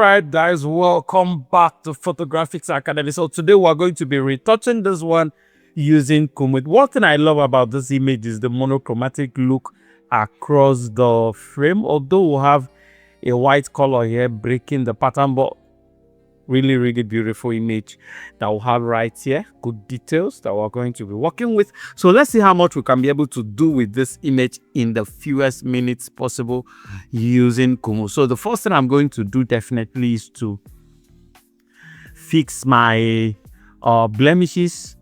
Alright guys, welcome back to Photographics Academy. So today we're going to be retouching this one using Kumoo. One thing I love about this image is the monochromatic look across the frame. Although we have a white color here breaking the pattern, but really beautiful image that we'll have right here. Good details that we're going to be working with. So let's see how much we can be able to do with this image in the fewest minutes possible using Kumoo. So the first thing I'm going to do definitely is to fix my blemishes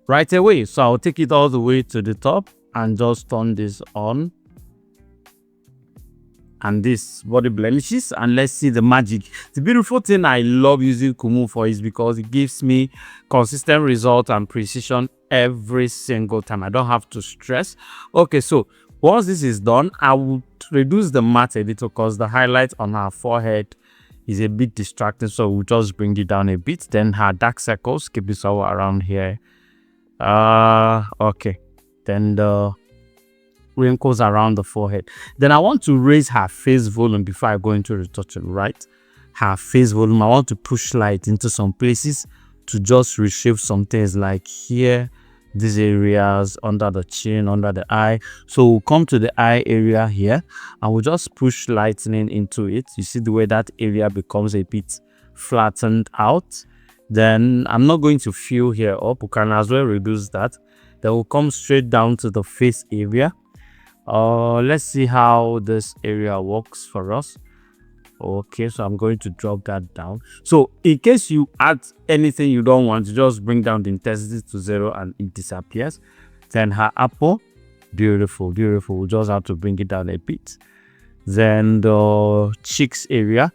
right away. So I'll take it all the way to the top and just turn this on. And this body blemishes, and let's see the magic. The beautiful thing I love using Kumoo for is because it gives me consistent result and precision every single time. I don't have to stress. Okay, so once this is done, I will reduce the matte a little because the highlight on her forehead is a bit distracting, so we'll just bring it down a bit. Then her dark circles, keep it somewhere around here. Okay, then the wrinkles around the forehead. Then I want to raise her face volume before I go into retouching, right? Her face volume, I want to push light into some places to just reshape some things like here, these areas, under the chin, under the eye. So we'll come to the eye area here and we'll just push lightening into it. You see the way that area becomes a bit flattened out. Then I'm not going to fill here up. We can as well reduce that. Then we'll come straight down to the face area. Let's see how this area works for us. Okay, so I'm going to drop that down. So in case you add anything you don't want, you just bring down the intensity to 0 and it disappears. Then her apple, beautiful. We just have to bring it down a bit. Then the cheeks area,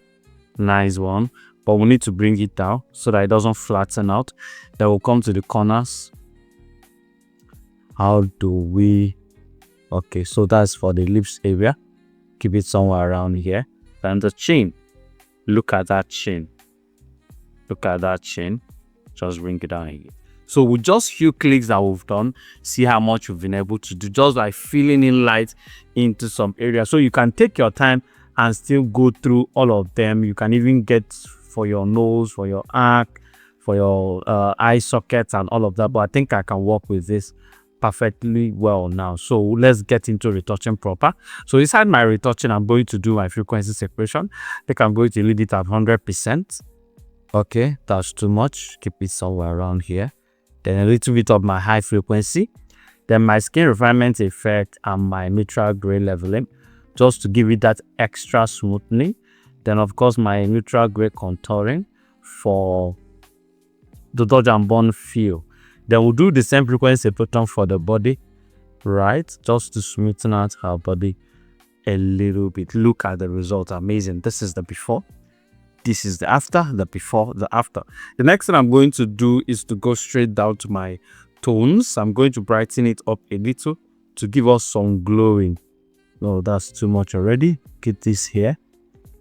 nice one, but we need to bring it down so that it doesn't flatten out. Then we'll come to the corners. How do we... Okay, so that's for the lips area. Keep it somewhere around here. And the chin. Look at that chin. Look at that chin. Just bring it down again. So with just few clicks that we've done, see how much we've been able to do just by filling in light into some areas. So you can take your time and still go through all of them. You can even get for your nose, for your arc, for your eye sockets and all of that. But I think I can work with this perfectly well now. So let's get into retouching proper. So inside my retouching, I'm going to do my frequency separation. I think I'm going to leave it at 100%. Okay, that's too much. Keep it somewhere around here. Then a little bit of my high frequency. Then my skin refinement effect and my neutral gray leveling, just to give it that extra smoothing. Then of course my neutral gray contouring for the dodge and burn feel. Then we'll do the same frequency pattern for the body, right? Just to smoothen out her body a little bit. Look at the result, amazing. This is the before, this is the after, the before, the after. The next thing I'm going to do is to go straight down to my tones. I'm going to brighten it up a little to give us some glowing. No, that's too much already. Get this here,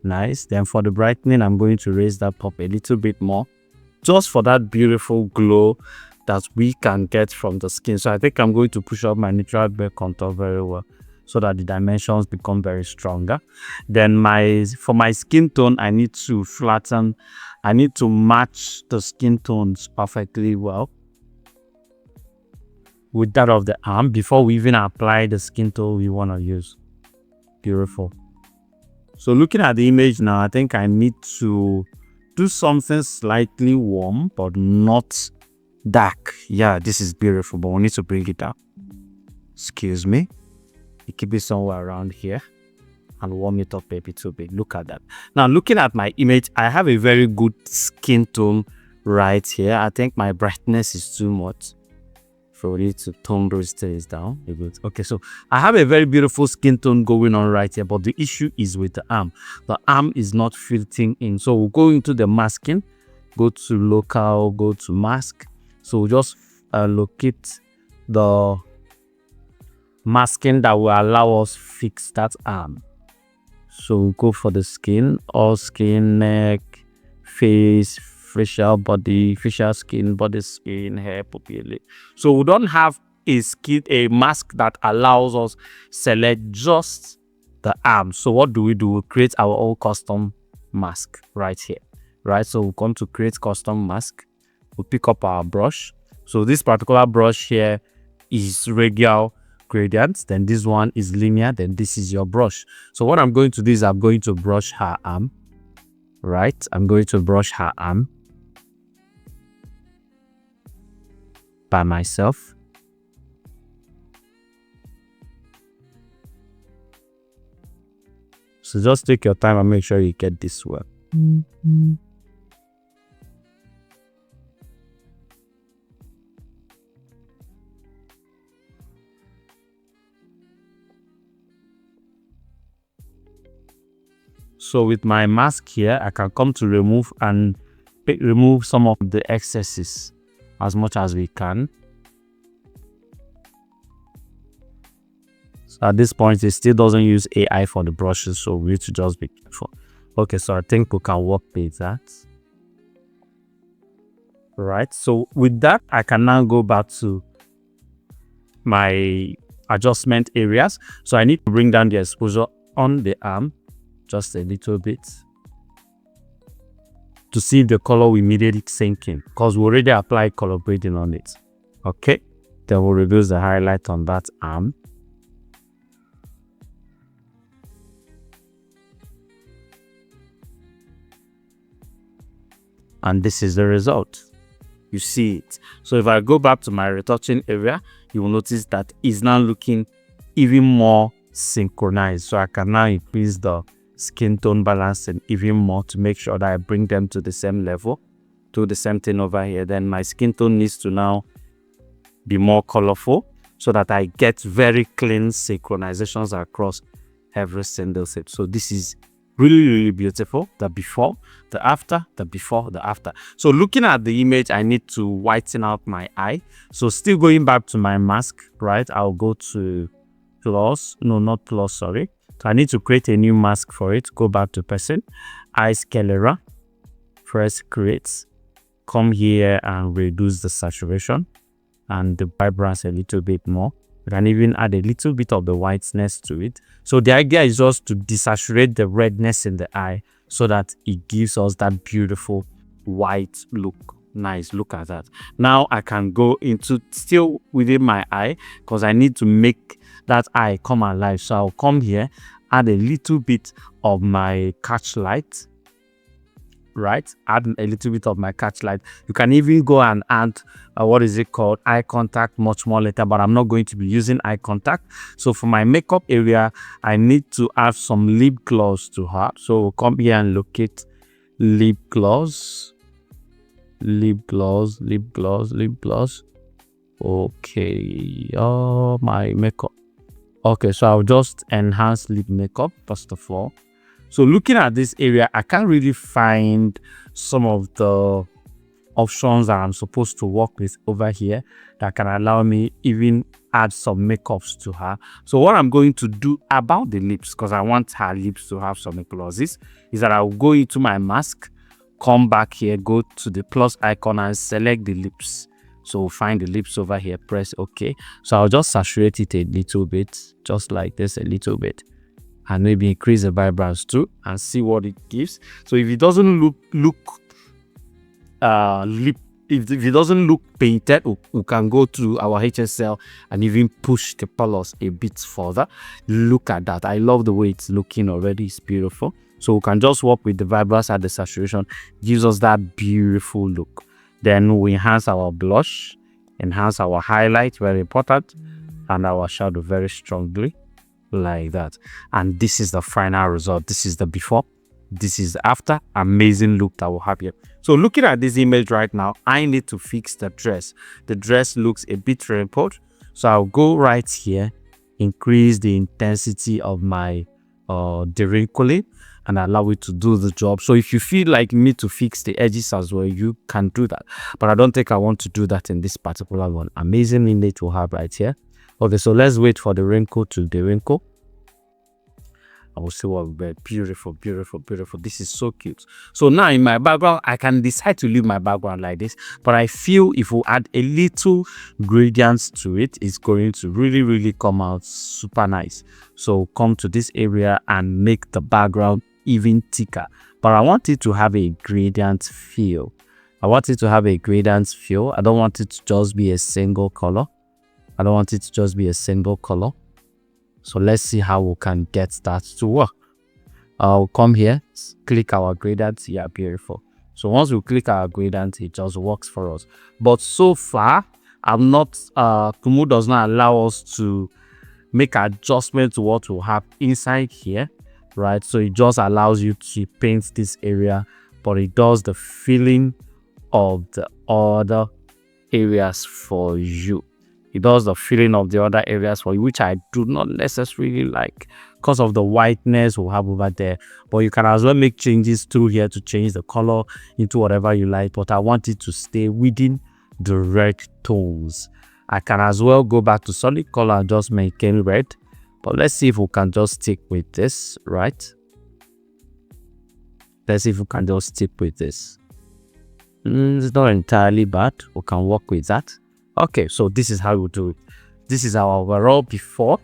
nice. Then for the brightening, I'm going to raise that up a little bit more, just for that beautiful glow that we can get from the skin. So I think I'm going to push up my neutral gray contour very well so that the dimensions become very stronger. Then for my skin tone, I need to flatten. I need to match the skin tones perfectly well with that of the arm before we even apply the skin tone we want to use. Beautiful. So looking at the image now, I think I need to do something slightly warm but not dark. Yeah, this is beautiful, but we need to bring it down. Excuse me. You keep it somewhere around here and warm it up a little bit. Look at that. Now looking at my image, I have a very good skin tone right here. I think my brightness is too much. So we need to tone those things down a bit. Okay, so I have a very beautiful skin tone going on right here, but the issue is with the arm. The arm is not fitting in. So we'll go into the masking, go to local, go to mask. So just locate the masking that will allow us fix that arm. So we'll go for the skin, all skin, neck, face, facial body, facial skin, body skin, hair, pupil. So we don't have a mask that allows us select just the arm. So what do? We create our own custom mask right here, right? So we'll come to create custom mask. We'll pick up our brush. So this particular brush here is radial gradient, then this one is linear, then this is your brush. So what I'm going to do is I'm going to brush her arm, right? I'm going to brush her arm by myself. So just take your time and make sure you get this well. So with my mask here, I can come to remove and remove some of the excesses as much as we can. So at this point, it still doesn't use AI for the brushes, so we need to just be careful. Okay, so I think we can work with that. Right, so with that, I can now go back to my adjustment areas. So I need to bring down the exposure on the arm just a little bit to see if the color will immediately sink in, because we already applied color grading on it. Okay, then we'll reduce the highlight on that arm. And this is the result. You see it. So if I go back to my retouching area, you will notice that it's now looking even more synchronized. So I can now increase the skin tone balancing even more to make sure that I bring them to the same level. Do the same thing over here. Then my skin tone needs to now be more colorful so that I get very clean synchronizations across every single set. So this is really beautiful. The before, the after, the before, the after. So looking at the image, I need to whiten out my eye. So still going back to my mask, right? I'll go to plus, no, not plus, sorry. So I need to create a new mask for it. Go back to person, eye scale error, press create, come here and reduce the saturation and the vibrance a little bit more. We can even add a little bit of the whiteness to it. So the idea is just to desaturate the redness in the eye so that it gives us that beautiful white look. Nice, look at that. Now I can go into still within my eye because I need to make that eye come alive. So I'll come here, add a little bit of my catch light, right? Add a little bit of my catch light. You can even go and add what is it called, eye contact, much more later, but I'm not going to be using eye contact. So for my makeup area, I need to add some lip gloss to her. So we'll come here and locate lip gloss, lip gloss, lip gloss, lip gloss. Okay, oh, my makeup. Okay, so I'll just enhance lip makeup first of all. So looking at this area, I can't really find some of the options that I'm supposed to work with over here that can allow me even add some makeups to her. So what I'm going to do about the lips, because I want her lips to have some glosses, is that I'll go into my mask, come back here, go to the plus icon and select the lips. So find the lips over here, press OK. So I'll just saturate it a little bit, just like this, a little bit. And maybe increase the vibrance too and see what it gives. So if it doesn't if it doesn't look painted, we can go to our HSL and even push the colors a bit further. Look at that. I love the way it's looking already. It's beautiful. So we can just work with the vibrance and the saturation. Gives us that beautiful look. Then we enhance our blush, enhance our highlight, very important, and our shadow very strongly. Like that. And this is the final result. This is the before, this is the after. Amazing look that will have here. So looking at this image right now, I need to fix the dress. The dress looks a bit wrinkled, so I'll go right here, increase the intensity of my dewrinkling and allow it to do the job. So if you feel like you need to fix the edges as well, you can do that, but I don't think I want to do that in this particular one. Amazing image we'll have right here. Okay, so let's wait for the wrinkle to dewrinkle. I will see what we get. Beautiful, beautiful, beautiful. This is so cute. So now in my background, I can decide to leave my background like this, but I feel if we add a little gradients to it, it's going to really come out super nice. So come to this area and make the background even thicker, but I want it to have a gradient feel. I don't want it to just be a single color. So let's see how we can get that to work. I'll come here, click our gradient. Yeah, beautiful. So once we click our gradient, it just works for us. But so far, Kumoo does not allow us to make adjustment to what will have inside here, right? So it just allows you to paint this area, but it does the filling of the other areas for you. Which I do not necessarily like because of the whiteness we'll have over there. But you can as well make changes through here to change the color into whatever you like, but I want it to stay within the red tones. I can as well go back to solid color and just make it red, but let's see if we can just stick with this, right? It's not entirely bad. We can work with that. Okay, so this is how we do it. This is our overall before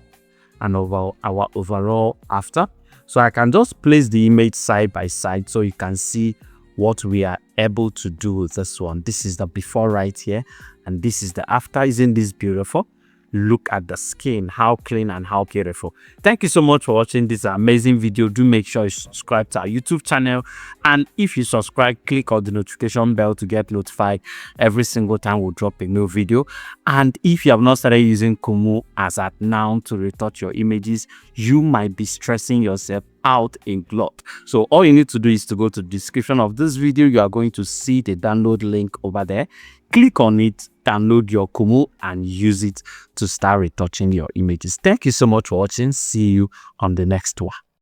and our overall after. So I can just place the image side by side so you can see what we are able to do with this one. This is the before right here, and this is the after. Isn't this beautiful? Look at the skin, how clean and how beautiful. Thank you so much for watching this amazing video. Do make sure you subscribe to our YouTube channel, and if you subscribe, click on the notification bell to get notified every single time we drop a new video. And if you have not started using Kumoo as at now to retouch your images, you might be stressing yourself out a lot. So all you need to do is to go to the description of this video. You are going to see the download link over there. Click on it, download your Kumoo, and use it to start retouching your images. Thank you so much for watching. See you on the next one.